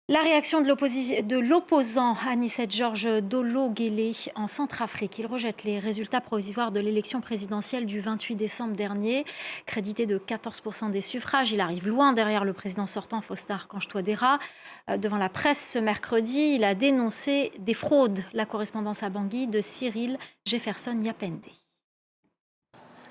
La réaction de l'opposant Anicet Georges Dolo-Guelleh en Centrafrique. Il rejette les résultats provisoires de l'élection présidentielle du 28 décembre dernier. Crédité de 14% des suffrages, il arrive loin derrière le président sortant Faustin Archange-Touadéra. Devant la presse ce mercredi, il a dénoncé des fraudes. La correspondance à Bangui de Cyril Jefferson-Yapende.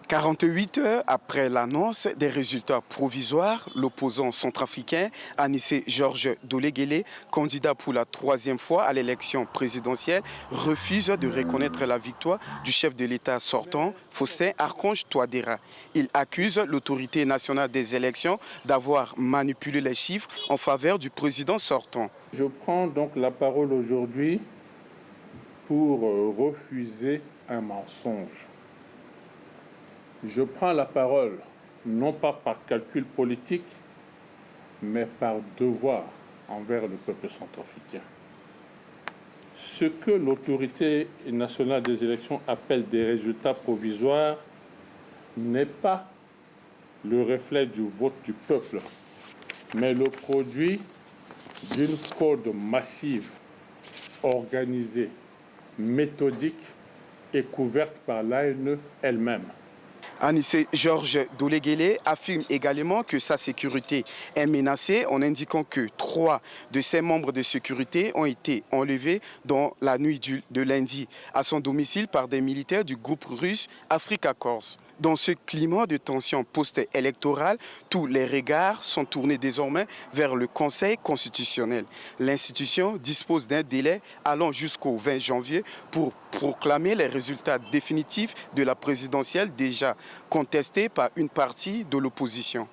48 heures après l'annonce des résultats provisoires, l'opposant centrafricain Anicet Georges Dolo-Guelleh, candidat pour la troisième fois à l'élection présidentielle, refuse de reconnaître la victoire du chef de l'État sortant, Faustin Archange-Touadéra. Il accuse l'autorité nationale des élections d'avoir manipulé les chiffres en faveur du président sortant. Je prends donc la parole aujourd'hui pour refuser un mensonge. Je prends la parole non pas par calcul politique, mais par devoir envers le peuple centrafricain. Ce que l'autorité nationale des élections appelle des résultats provisoires n'est pas le reflet du vote du peuple, mais le produit d'une fraude massive, organisée, méthodique et couverte par l'ANE elle-même. Anicet Georges Dolo-Guelleh affirme également que sa sécurité est menacée en indiquant que 3 de ses membres de sécurité ont été enlevés dans la nuit de lundi à son domicile par des militaires du groupe russe Afrika Korps. Dans ce climat de tension post-électorale, tous les regards sont tournés désormais vers le Conseil constitutionnel. L'institution dispose d'un délai allant jusqu'au 20 janvier pour proclamer les résultats définitifs de la présidentielle déjà contestée par une partie de l'opposition.